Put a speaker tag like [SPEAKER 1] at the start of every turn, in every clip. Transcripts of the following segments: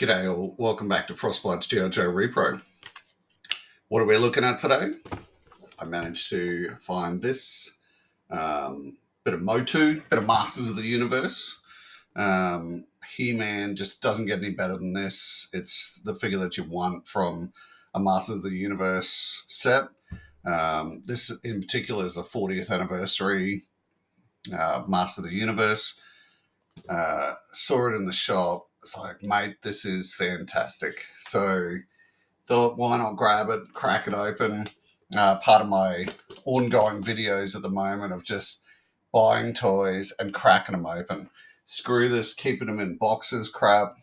[SPEAKER 1] G'day all, welcome back to Frostbite's GIJOE Repro. What are we looking at today? I managed to find this bit of Motu, bit of Masters of the Universe. He-Man just doesn't get any better than this. It's the figure that you want from a Masters of the Universe set. This in particular is the 40th anniversary Master of the Universe. Saw it in the shop. It's like, mate, this is fantastic. So thought, why not grab it, crack it open? Part of my ongoing videos at the moment of just buying toys and cracking them open. Screw this, keeping them in boxes, crap.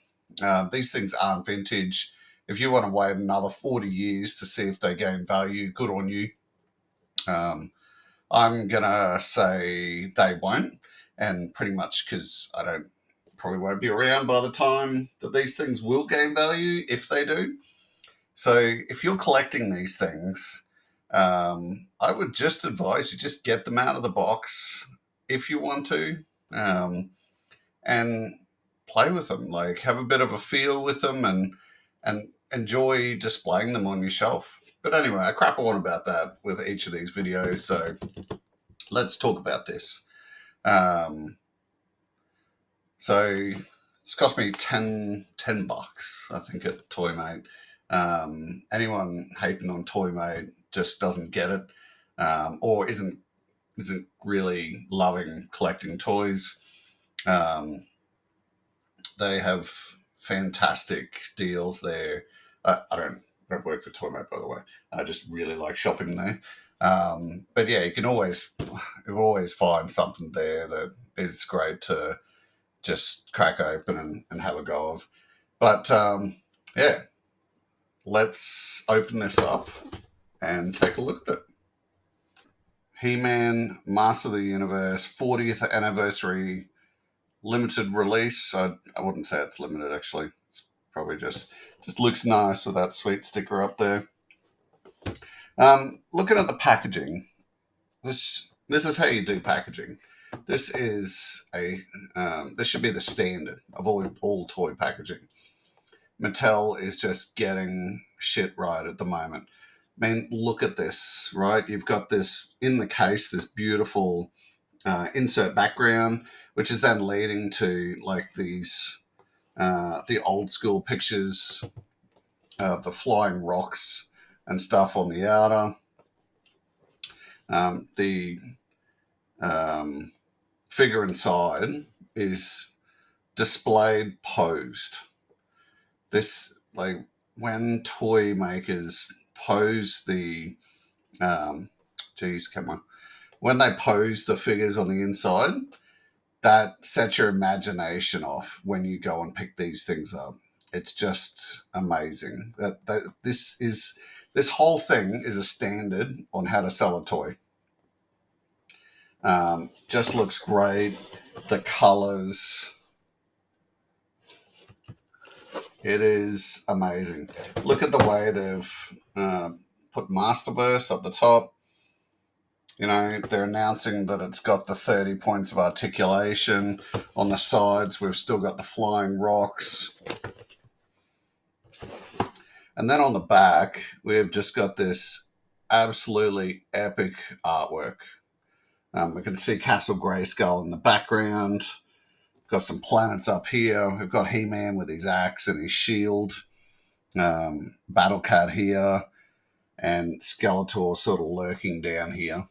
[SPEAKER 1] These things aren't vintage. If you want to wait another 40 years to see if they gain value, good on you. I'm going to say they won't. And pretty much because probably won't be around by the time that these things will gain value, if they do. So if you're collecting these things, I would just advise you just get them out of the box if you want to, and play with them. Like, have a bit of a feel with them and enjoy displaying them on your shelf. But anyway, I crap on about that with each of these videos. So let's talk about this. So it's cost me $10, I think, at ToyMate. Anyone hating on ToyMate just doesn't get it, or isn't really loving collecting toys. They have fantastic deals there. I don't work for ToyMate, by the way. I just really like shopping there. But yeah, you always find something there that is great to just crack open and have a go of. But yeah, let's open this up and take a look at it. He-Man, Master of the Universe, 40th anniversary limited release. I wouldn't say it's limited, actually. It's probably just looks nice with that sweet sticker up there. Looking at the packaging, this is how you do packaging. This is this should be the standard of all toy packaging. Mattel is just getting shit right at the moment. I mean, look at this, right? You've got this in the case, this beautiful insert background, which is then leading to like these the old school pictures of the flying rocks and stuff on the outer. The figure inside is displayed posed. This, like, when toy makers pose the when they pose the figures on the inside, that sets your imagination off when you go and pick these things up. It's just amazing. This whole thing is a standard on how to sell a toy. Just looks great. The colors, it is amazing. Look at the way they've put Masterverse at the top. You know, they're announcing that it's got the 30 points of articulation. On the sides, we've still got the flying rocks. And then on the back, we've just got this absolutely epic artwork. We can see Castle Grayskull in the background. Got some planets up here. We've got He-Man with his axe and his shield. Battle Cat here. And Skeletor sort of lurking down here.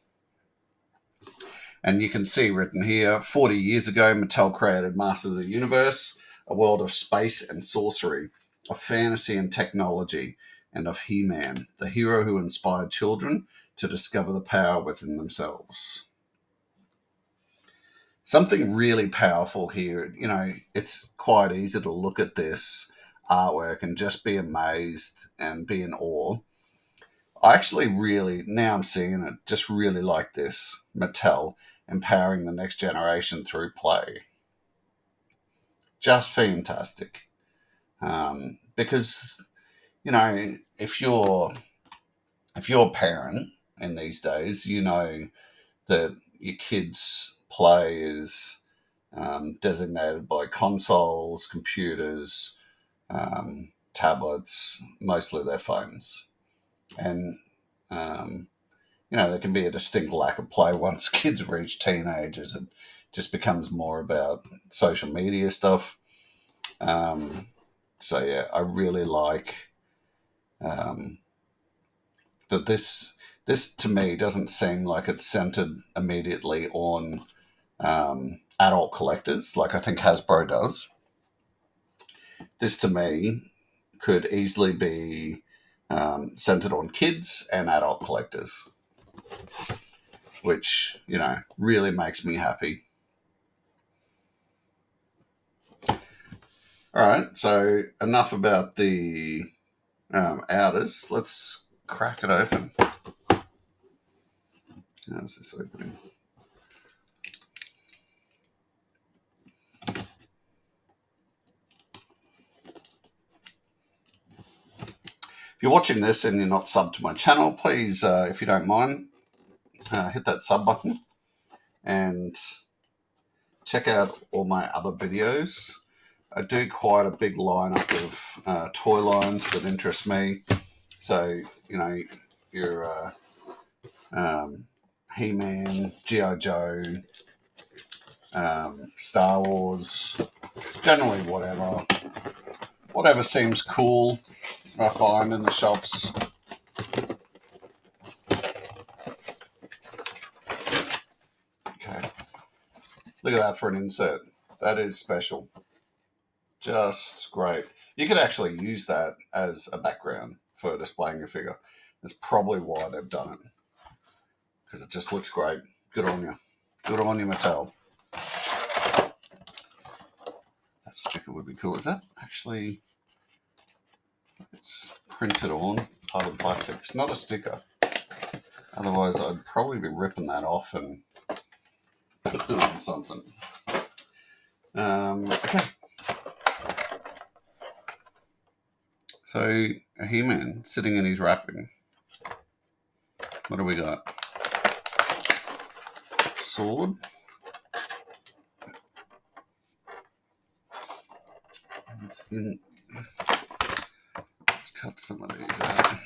[SPEAKER 1] And you can see written here, 40 years ago, Mattel created Masters of the Universe, a world of space and sorcery, of fantasy and technology, and of He-Man, the hero who inspired children to discover the power within themselves. Something really powerful here. You know, it's quite easy to look at this artwork and just be amazed and be in awe. I actually really, now I'm seeing it, just really like this. Mattel empowering the next generation through play. Just fantastic. Because, you know, if you're a parent in these days, you know that your kids' play is designated by consoles, computers, tablets, mostly their phones. And, there can be a distinct lack of play once kids reach teenagers. It just becomes more about social media stuff. So, yeah, I really like that this to me doesn't seem like it's centered immediately on adult collectors like I think Hasbro does. This to me could easily be centered on kids and adult collectors, which, really makes me happy. All right, so enough about the outers. Let's crack it open. How's this opening? If you're watching this and you're not subbed to my channel, please, if you don't mind, hit that sub button and check out all my other videos. I do quite a big lineup of toy lines that interest me. So, your He-Man, GIJOE, Star Wars, generally whatever seems cool I find in the shops. Okay, look at that for an insert. That is special. Just great. You could actually use that as a background for displaying your figure. That's probably why they've done it, because it just looks great. Good on you. Good on you, Mattel. That sticker would be cool. Is that actually... It's printed on part of the plastic. It's not a sticker. Otherwise, I'd probably be ripping that off and putting it on something. Okay. So, a He-Man sitting in his wrapping. What do we got? Sword. Let's cut some of these out.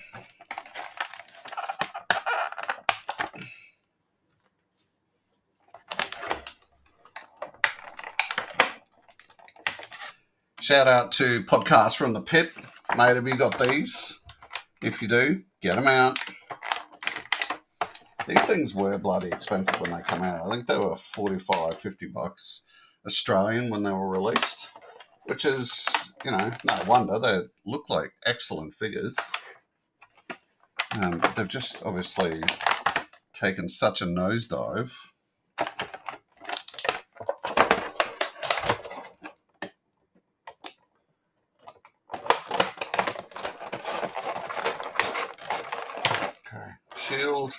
[SPEAKER 1] Shout out to Podcast from the Pit. Mate, have you got these? If you do, get them out. These things were bloody expensive when they come out. I think they were $45, $50 Australian when they were released, which is, no wonder. They look like excellent figures. But they've just obviously taken such a nosedive. Okay, shield.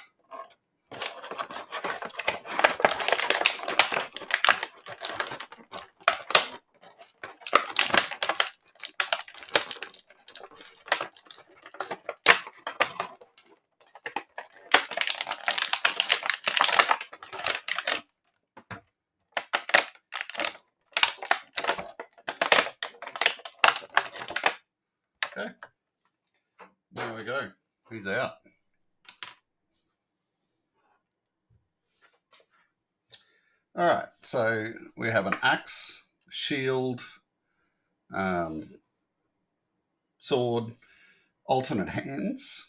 [SPEAKER 1] Okay, there we go. He's out. All right, so we have an axe, shield, sword, alternate hands,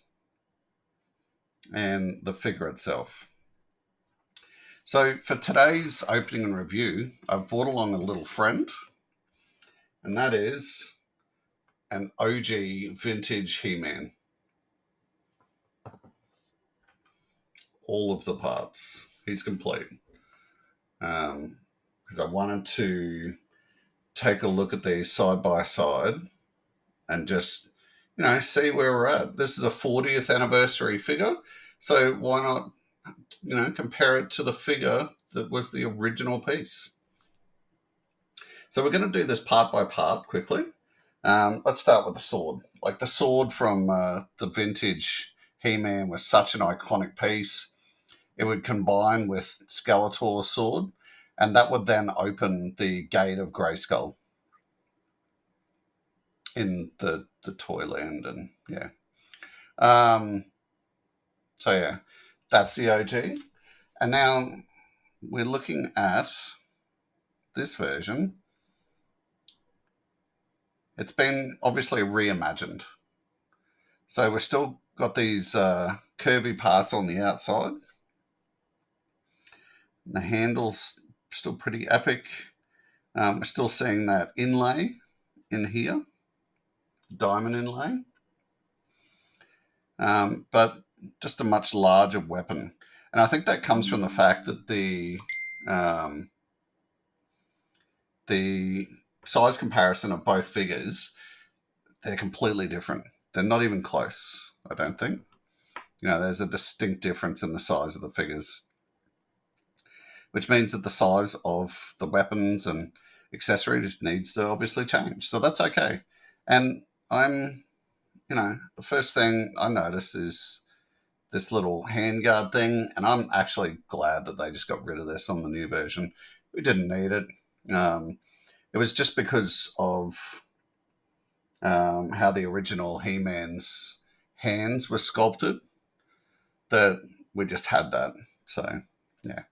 [SPEAKER 1] and the figure itself. So for today's opening and review, I've brought along a little friend, and that is an OG vintage He-Man. All of the parts. He's complete. Because I wanted to take a look at these side by side and just, see where we're at. This is a 40th anniversary figure, so why not, compare it to the figure that was the original piece. So we're going to do this part by part quickly. Let's start with the sword. Like the sword from the vintage He-Man was such an iconic piece. It would combine with Skeletor's sword, and that would then open the gate of Grayskull. in the Toyland, and yeah. So yeah, that's the OG, and now we're looking at this version. It's been obviously reimagined, so we've still got these curvy parts on the outside. The handle's still pretty epic. We're still seeing that inlay in here, diamond inlay, but just a much larger weapon. And I think that comes from the fact that the size comparison of both figures, they're completely different. They're not even close, I don't think. There's a distinct difference in the size of the figures, which means that the size of the weapons and accessories needs to obviously change. So that's okay. And the first thing I noticed is this little handguard thing, and I'm actually glad that they just got rid of this on the new version. We didn't need it. It was just because of how the original He-Man's hands were sculpted that we just had that. So, yeah.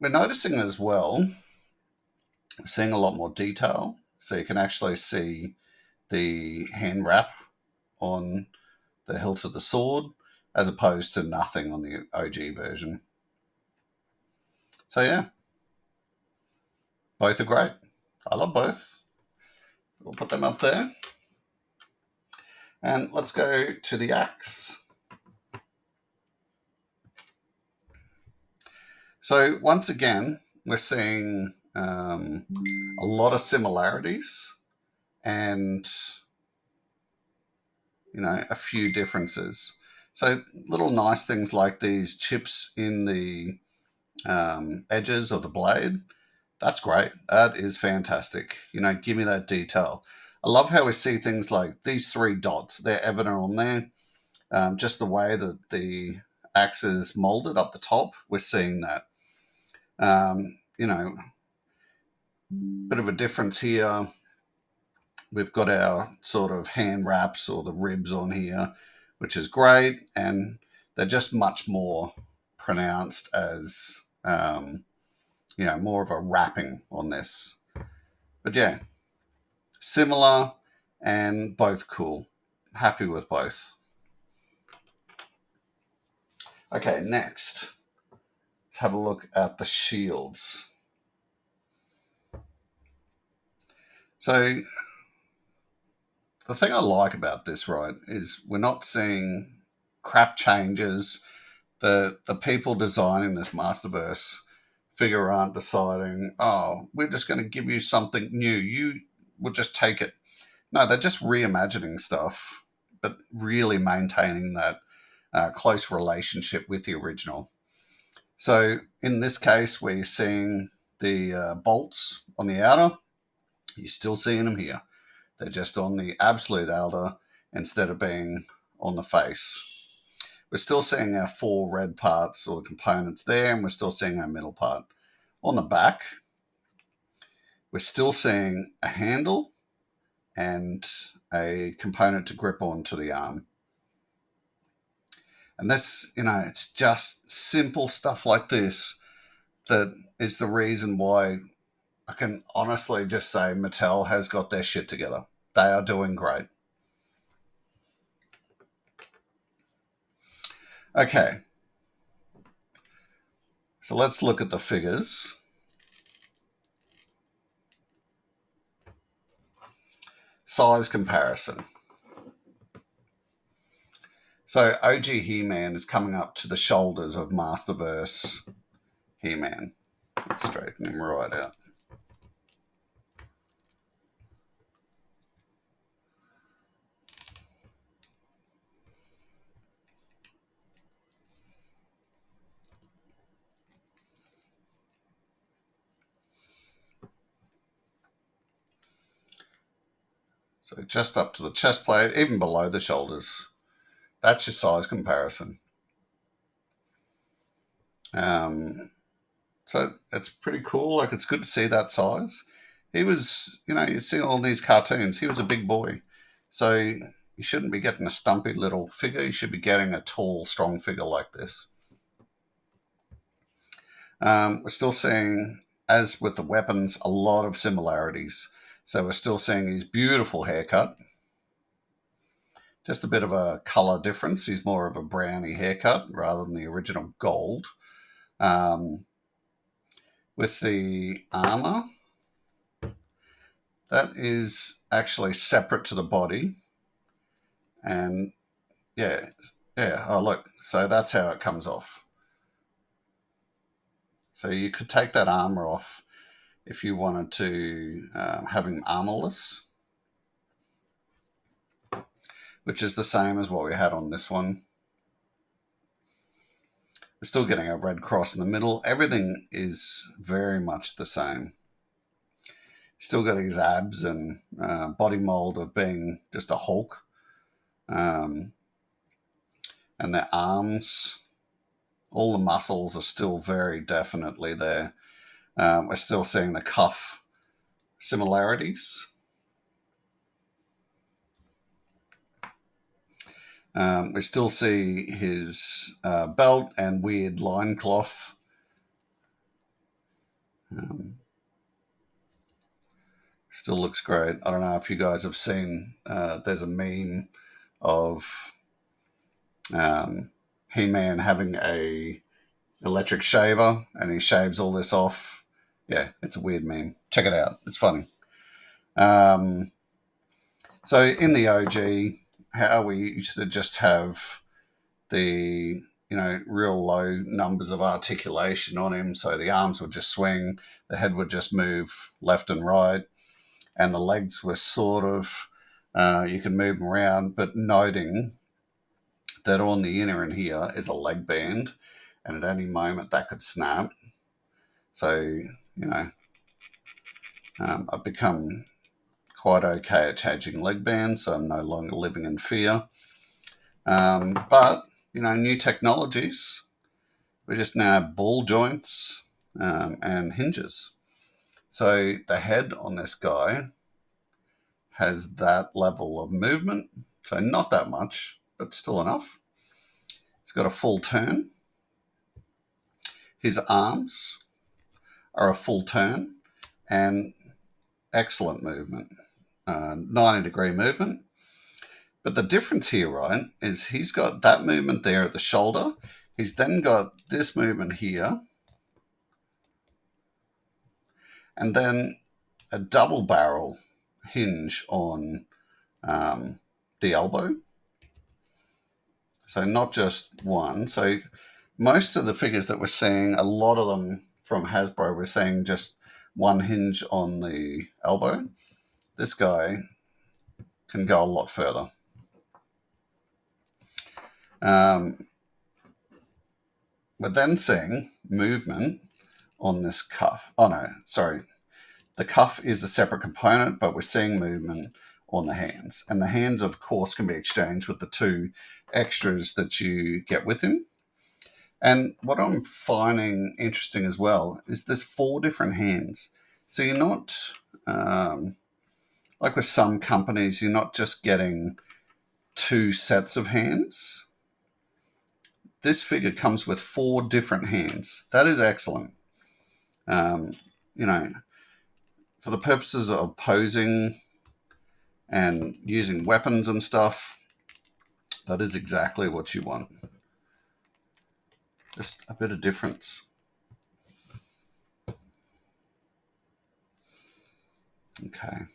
[SPEAKER 1] We're noticing as well, seeing a lot more detail. So you can actually see the hand wrap on the hilt of the sword as opposed to nothing on the OG version. So yeah, both are great. I love both. We'll put them up there. And let's go to the axe. So once again, we're seeing a lot of similarities and a few differences. So little nice things like these chips in the edges of the blade. That's great. That is fantastic. Give me that detail. I love how we see things like these 3 dots. They're evident on there. Just the way that the axe is molded up the top, we're seeing that. Bit of a difference here. We've got our sort of hand wraps or the ribs on here, which is great. And they're just much more pronounced as, more of a wrapping on this. But yeah, similar and both cool. Happy with both. Okay, next, let's have a look at the shields. So the thing I like about this, right, is we're not seeing crap changes. The people designing this Masterverse figure aren't deciding, oh, we're just going to give you something new. You will just take it. No, they're just reimagining stuff, but really maintaining that close relationship with the original. So in this case, we're seeing the bolts on the outer. You're still seeing them here. They're just on the absolute outer instead of being on the face. We're still seeing our 4 red parts or components there, and we're still seeing our middle part. On the back, we're still seeing a handle and a component to grip onto the arm. And this, it's just simple stuff like this that is the reason why I can honestly just say Mattel has got their shit together. They are doing great. Okay. So let's look at the figures. Size comparison. So OG He-Man is coming up to the shoulders of Masterverse He-Man. Let's straighten him right out. So just up to the chest plate, even below the shoulders. That's your size comparison. So it's pretty cool. Like, it's good to see that size. He was, you'd see all these cartoons. He was a big boy. So you shouldn't be getting a stumpy little figure. You should be getting a tall, strong figure like this. We're still seeing, as with the weapons, a lot of similarities. So we're still seeing his beautiful haircut. Just a bit of a color difference. He's more of a browny haircut rather than the original gold. With the armor, that is actually separate to the body. And yeah. Oh, look. So that's how it comes off. So you could take that armor off if you wanted to have him armorless, which is the same as what we had on this one. We're still getting a red cross in the middle. Everything is very much the same. Still got his abs and body mold of being just a Hulk. And their arms, all the muscles are still very definitely there. We're still seeing the cuff similarities. We still see his belt and weird loincloth. Still looks great. I don't know if you guys have seen, there's a meme of He-Man having a electric shaver and he shaves all this off. Yeah, it's a weird meme. Check it out. It's funny. So in the OG, how we used to just have the real low numbers of articulation on him, so the arms would just swing, the head would just move left and right, and the legs were sort of you can move them around, but noting that on the inner and here is a leg band, and at any moment that could snap. So I've become quite okay at changing leg bands, so I'm no longer living in fear. But new technologies. We just now have ball joints and hinges. So the head on this guy has that level of movement. So not that much, but still enough. It's got a full turn. His arms are a full turn and excellent movement, 90-degree movement. But the difference here, right, is he's got that movement there at the shoulder. He's then got this movement here. And then a double barrel hinge on the elbow. So not just one. So most of the figures that we're seeing, a lot of them from Hasbro, we're seeing just one hinge on the elbow. This guy can go a lot further. We're then seeing movement on this cuff. Oh no, sorry. The cuff is a separate component, but we're seeing movement on the hands. And the hands, of course, can be exchanged with the two extras that you get with him. And what I'm finding interesting as well is there's 4 different hands. So you're not, like with some companies, you're not just getting 2 sets of hands. This figure comes with 4 different hands. That is excellent. For the purposes of posing and using weapons and stuff, that is exactly what you want. Just a bit of difference. Okay.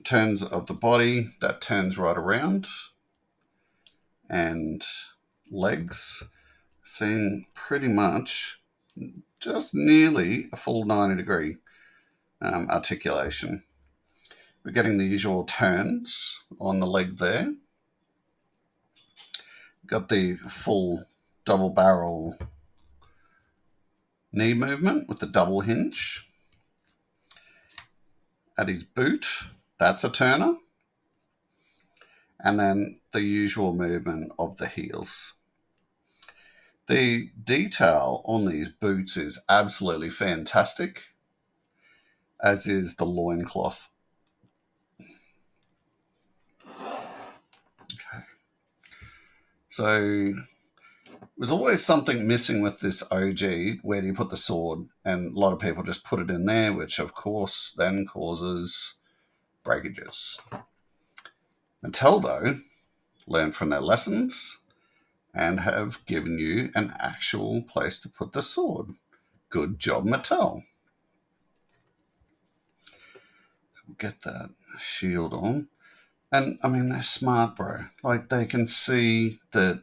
[SPEAKER 1] Turns of the body, that turns right around. And legs, seeing pretty much just nearly a full 90-degree articulation. We're getting the usual turns on the leg there. Got the full double barrel knee movement with the double hinge. At his boot, that's a turner. And then the usual movement of the heels. The detail on these boots is absolutely fantastic. as is the loincloth. Okay. So there's always something missing with this OG. Where do you put the sword? And a lot of people just put it in there, which of course then causes breakages. Mattel, though, learned from their lessons and have given you an actual place to put the sword. Good job, Mattel. We'll get that shield on. And, I mean, they're smart, bro. Like, they can see that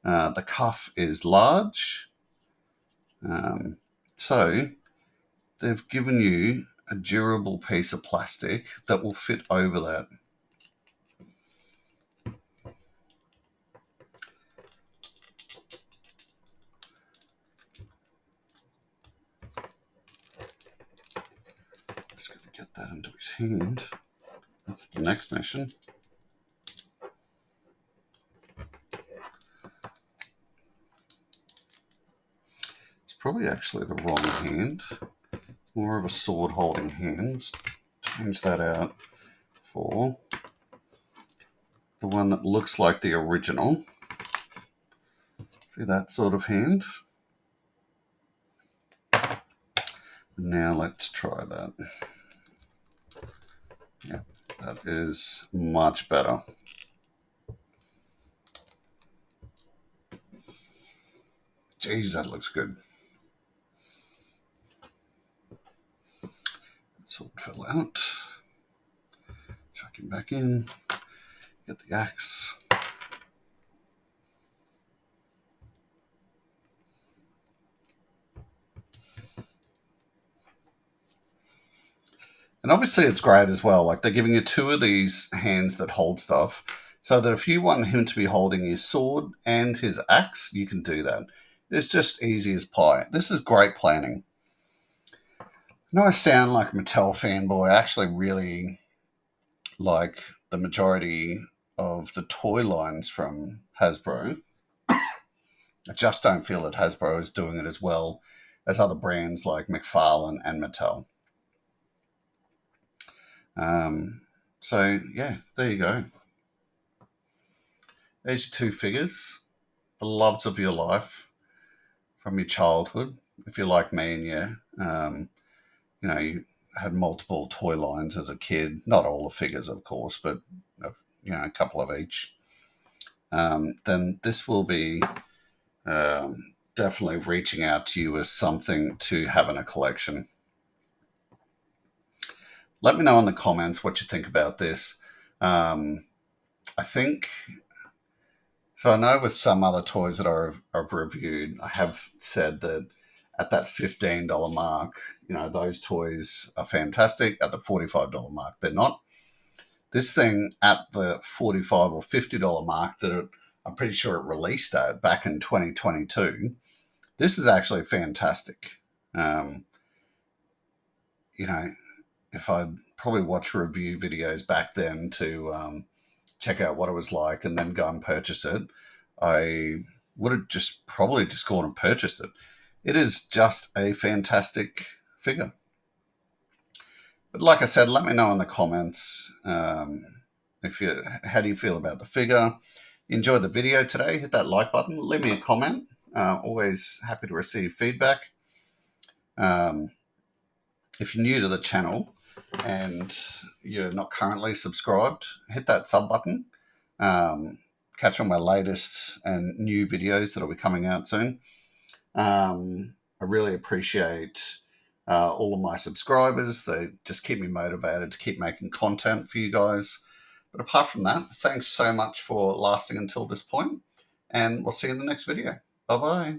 [SPEAKER 1] the cuff is large. So they've given you a durable piece of plastic that will fit over that. Just got to get that into his hand. That's the next mission. It's probably actually the wrong hand. It's more of a sword holding hand. Let's change that out for the one that looks like the original. See that sort of hand? Now let's try that. Yep, that is much better. Jeez, that looks good. Sword fell out. Chuck him back in. Get the axe. And obviously it's great as well. Like, they're giving you two of these hands that hold stuff, so that if you want him to be holding his sword and his axe, you can do that. It's just easy as pie. This is great planning. I know I sound like a Mattel fanboy. I actually really like the majority of the toy lines from Hasbro. I just don't feel that Hasbro is doing it as well as other brands like McFarlane and Mattel. So, yeah, there you go. There's two figures, the loves of your life from your childhood. If you're like me and you had multiple toy lines as a kid, not all the figures, of course, but a couple of each, then this will be definitely reaching out to you as something to have in a collection. Let me know in the comments what you think about this. I think, so I know with some other toys that I've reviewed, I have said that at that $15 mark, those toys are fantastic. At the $45 mark, they're not. This thing at the $45 or $50 mark that I'm pretty sure it released at back in 2022, this is actually fantastic. If I'd probably watch review videos back then to check out what it was like and then go and purchase it, I would have probably just gone and purchased it. It is just a fantastic figure. But like I said, let me know in the comments how do you feel about the figure. Enjoy the video today. Hit that like button. Leave me a comment. Always happy to receive feedback. If you're new to the channel and you're not currently subscribed, hit that sub button. Catch on my latest and new videos that will be coming out soon. I really appreciate all of my subscribers. They just keep me motivated to keep making content for you guys. But apart from that, thanks so much for lasting until this point, and we'll see you in the next video. Bye-bye.